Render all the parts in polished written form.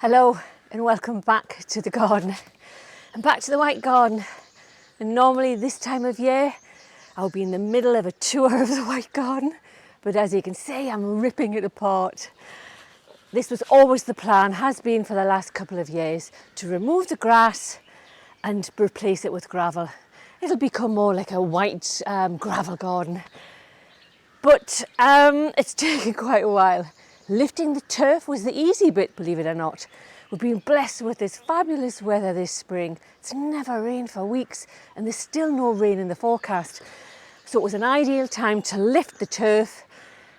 Hello and welcome back to the garden and back to the White Garden. And normally this time of year I'll be in the middle of a tour of the White Garden, but as you can see I'm ripping it apart. This was always the plan, has been for the last couple of years, to remove the grass and replace it with gravel. It'll become more like a white gravel garden. But it's taken quite a while. Lifting the turf was the easy bit, believe it or not. We've been blessed with this fabulous weather this spring. It's never rained for weeks and there's still no rain in the forecast. So it was an ideal time to lift the turf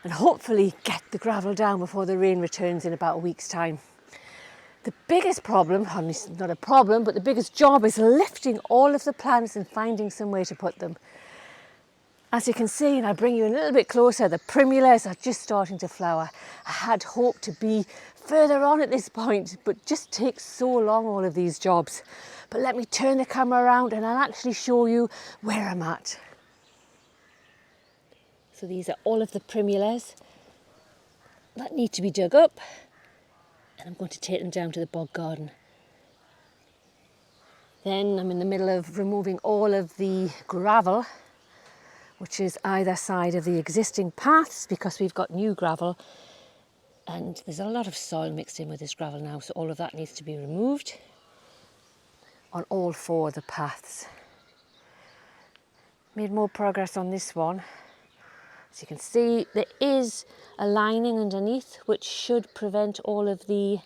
and hopefully get the gravel down before the rain returns in about a week's time. The biggest problem, or it's not a problem, but the biggest job is lifting all of the plants and finding somewhere to put them. As you can see, and I'll bring you a little bit closer, the primulas are just starting to flower. I had hoped to be further on at this point, but just takes so long, all of these jobs. But let me turn the camera around and I'll actually show you where I'm at. So these are all of the primulas that need to be dug up, and I'm going to take them down to the Bog Garden. Then I'm in the middle of removing all of the gravel, which is either side of the existing paths, because we've got new gravel and there's a lot of soil mixed in with this gravel now, so all of that needs to be removed on all four of the paths. Made more progress on this one. As you can see, there is a lining underneath which should prevent all of the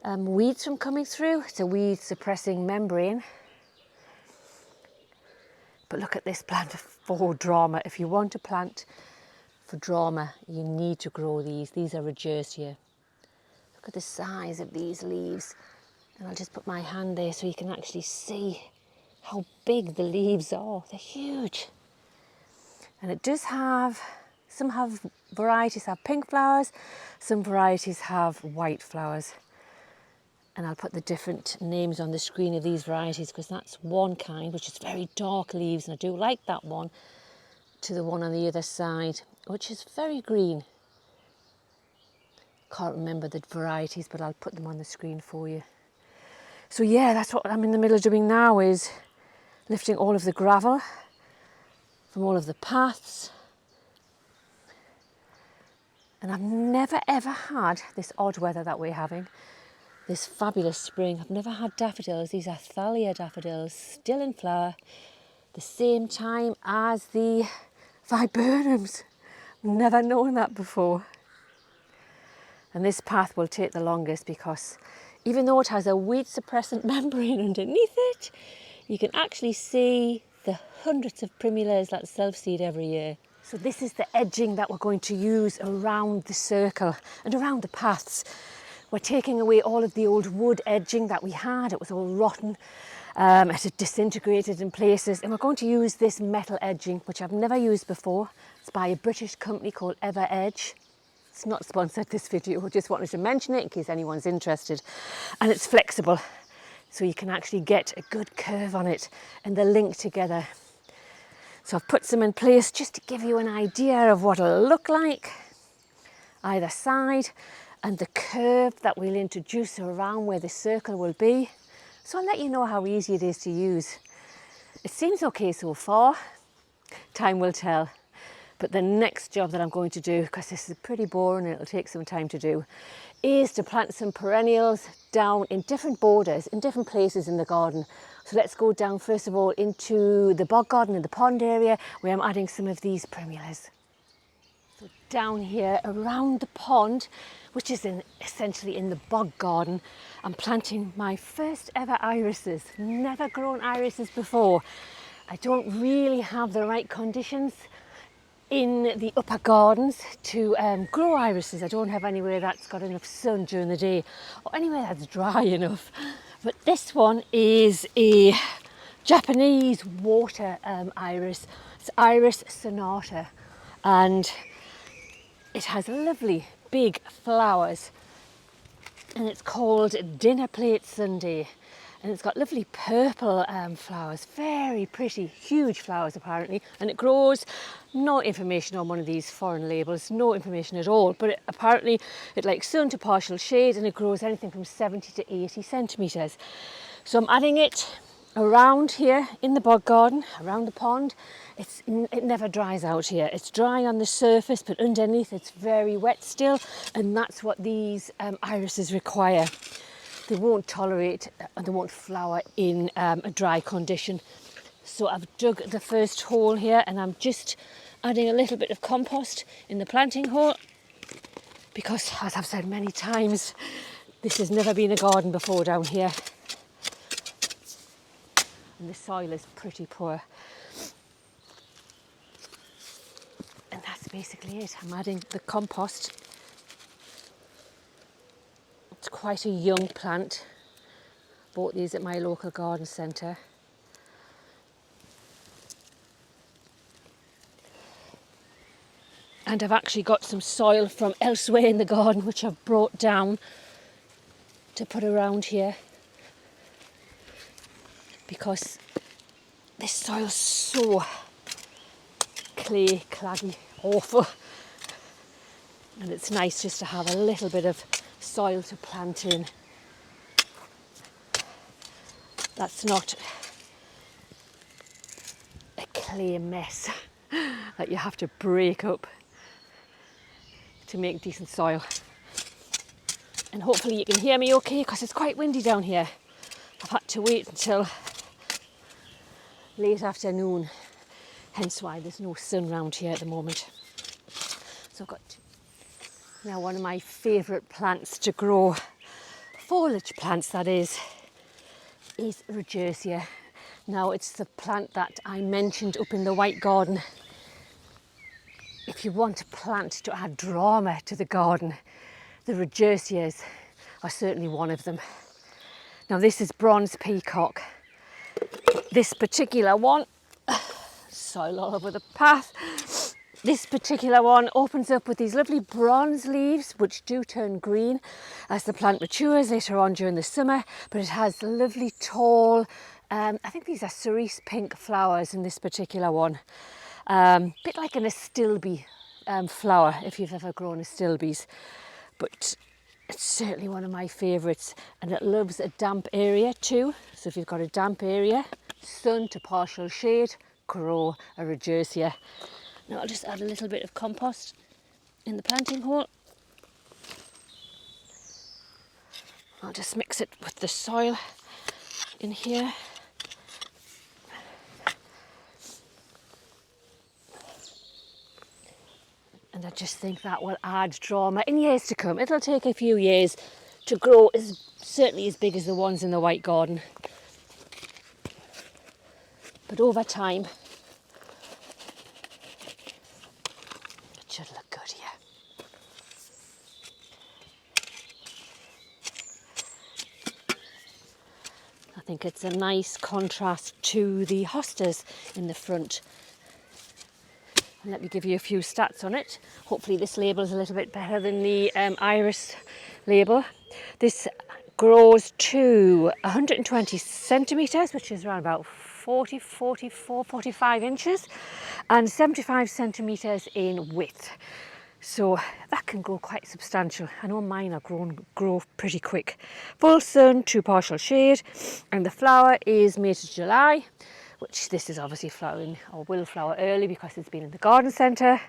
weeds from coming through. It's a weed suppressing membrane. But look at this plant for drama. If you want to plant for drama, you need to grow these. These are Rodgersia. Look at the size of these leaves. And I'll just put my hand there so you can actually see how big the leaves are. They're huge. And it does have, some varieties have pink flowers, some varieties have white flowers. And I'll put the different names on the screen of these varieties, because that's one kind which is very dark leaves, and I do like that one, to the one on the other side which is very green. Can't remember the varieties, but I'll put them on the screen for you. So yeah, that's what I'm in the middle of doing now, is lifting all of the gravel from all of the paths. And I've never ever had this odd weather that we're having. This fabulous spring. I've never had daffodils. These are thalia daffodils, still in flower, the same time as the viburnums. Never known that before. And this path will take the longest, because even though it has a weed suppressant membrane underneath it, you can actually see the hundreds of primulas that self-seed every year. So this is the edging that we're going to use around the circle and around the paths. We're taking away all of the old wood edging that we had. It was all rotten. It had disintegrated in places. And we're going to use this metal edging, which I've never used before. It's by a British company called Ever Edge. It's not sponsored, this video. I just wanted to mention it in case anyone's interested. And it's flexible, so you can actually get a good curve on it and they're linked together. So I've put some in place just to give you an idea of what it'll look like either side, and the curve that we'll introduce around where the circle will be. So I'll let you know how easy it is to use. It seems okay so far. Time will tell. But the next job that I'm going to do, because this is pretty boring and it'll take some time to do, is to plant some perennials down in different borders, in different places in the garden. So let's go down first of all into the Bog Garden in the pond area, where I'm adding some of these primulas. So down here around the pond, which is essentially in the Bog Garden, I'm planting my first ever irises. Never grown irises before. I don't really have the right conditions in the upper gardens to grow irises. I don't have anywhere that's got enough sun during the day, or anywhere that's dry enough. But this one is a Japanese water iris. It's Iris sonata, and it has lovely big flowers. and it's called Dinner Plate Sunday. And it's got lovely purple flowers, very pretty, huge flowers apparently. And it grows, no information on one of these foreign labels, no information at all. But apparently it likes sun to partial shade, and it grows anything from 70 to 80 centimetres. So I'm adding it around here in the bog garden, around the pond. It never dries out here. It's dry on the surface, but underneath it's very wet still. And that's what these irises require. They won't tolerate and they won't flower in a dry condition. So I've dug the first hole here, and I'm just adding a little bit of compost in the planting hole, because, as I've said many times, this has never been a garden before down here. And the soil is pretty poor. And that's basically it. I'm adding the compost. It's quite a young plant. Bought these at my local garden centre. And I've actually got some soil from elsewhere in the garden which I've brought down to put around here, because this soil's so clay, claggy, awful. And it's nice just to have a little bit of soil to plant in. That's not a clay mess that you have to break up to make decent soil. And hopefully you can hear me okay, because it's quite windy down here. I've had to wait until late afternoon, hence why there's no sun round here at the moment. So I've got now one of my favourite plants to grow, foliage plants that is Rodgersia. Now it's the plant that I mentioned up in the white garden. If you want a plant to add drama to the garden, the Rodgersias are certainly one of them. Now this is Bronze Peacock. This particular one, soil all over the path. This particular one opens up with these lovely bronze leaves, which do turn green as the plant matures later on during the summer. But it has lovely tall, I think these are cerise pink flowers in this particular one. Bit like an astilbe flower, if you've ever grown astilbes. But it's certainly one of my favourites, and it loves a damp area too. So if you've got a damp area, sun to partial shade, grow a Rodgersia. Now I'll just add a little bit of compost in the planting hole. I'll just mix it with the soil in here. And I just think that will add drama in years to come. It'll take a few years to grow certainly as big as the ones in the white garden. But over time, it should look good here. I think it's a nice contrast to the hostas in the front. And let me give you a few stats on it. Hopefully this label is a little bit better than the iris label. This grows to 120 centimetres, which is around about 45 inches, and 75 centimetres in width. So that can grow quite substantial. I know mine are grow pretty quick. Full sun to partial shade, and the flower is May to July, which this is obviously flowering, or will flower early because it's been in the garden centre.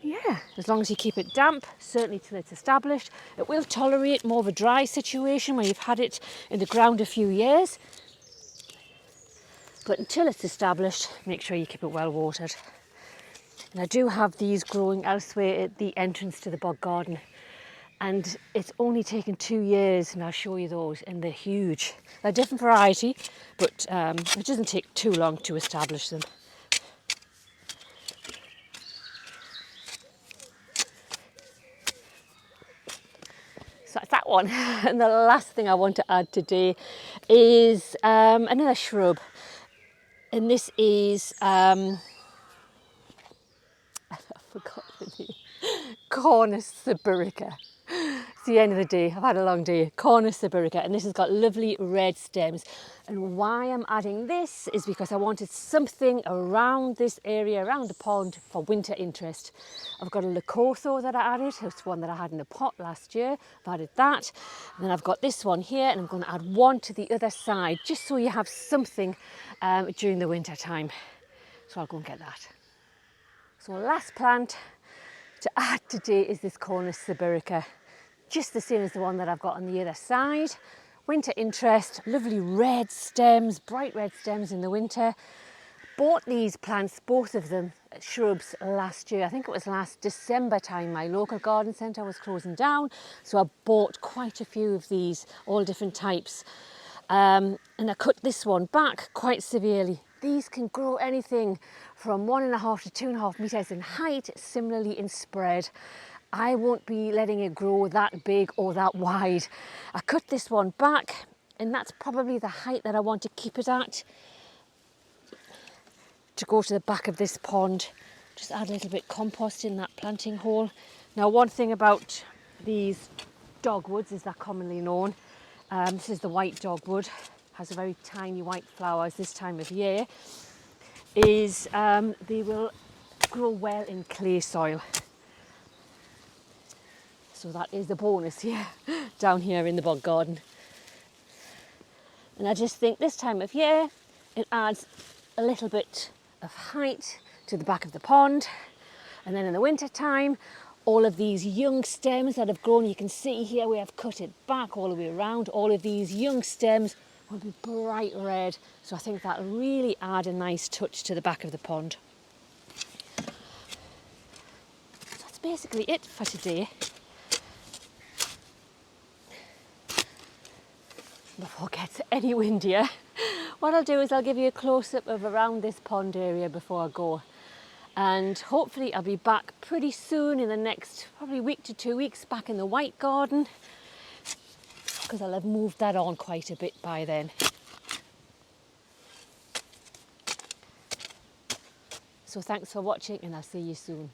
Yeah, as long as you keep it damp, certainly till it's established. It will tolerate more of a dry situation where you've had it in the ground a few years. But until it's established, make sure you keep it well watered. And I do have these growing elsewhere at the entrance to the bog garden. And it's only taken 2 years, and I'll show you those, and they're huge. They're a different variety, but it doesn't take too long to establish them. So that's that one. And the last thing I want to add today is another shrub. And this is, I forgot the name, Cornus Sibirica. It's the end of the day. I've had a long day. Cornus Sibirica, and this has got lovely red stems. And why I'm adding this is because I wanted something around this area, around the pond, for winter interest. I've got a Lacotho that I added. It's one that I had in a pot last year. I've added that. And then I've got this one here, and I'm going to add one to the other side, just so you have something during the winter time. So I'll go and get that. So last plant to add today is this Cornus Sibirica. Just the same as the one that I've got on the other side. Winter interest, lovely red stems, bright red stems in the winter. Bought these plants, both of them, shrubs, last year. I think it was last December time. My local garden centre was closing down, so I bought quite a few of these, all different types. And I cut this one back quite severely. These can grow anything from 1.5 to 2.5 metres in height, similarly in spread. I won't be letting it grow that big or that wide. I cut this one back, and that's probably the height that I want to keep it at. To go to the back of this pond, just add a little bit compost in that planting hole. Now, one thing about these dogwoods is they're commonly known. This is the white dogwood, has a very tiny white flowers this time of year. They will grow well in clay soil. So that is the bonus here, down here in the Bog Garden. And I just think this time of year, it adds a little bit of height to the back of the pond. And then in the winter time, all of these young stems that have grown, you can see here we have cut it back all the way around. All of these young stems will be bright red. So I think that'll really add a nice touch to the back of the pond. So that's basically it for today. Before it gets any windier, what I'll do is I'll give you a close-up of around this pond area before I go, and hopefully I'll be back pretty soon in the next probably week to 2 weeks back in the white garden, because I'll have moved that on quite a bit by then. So thanks for watching, and I'll see you soon.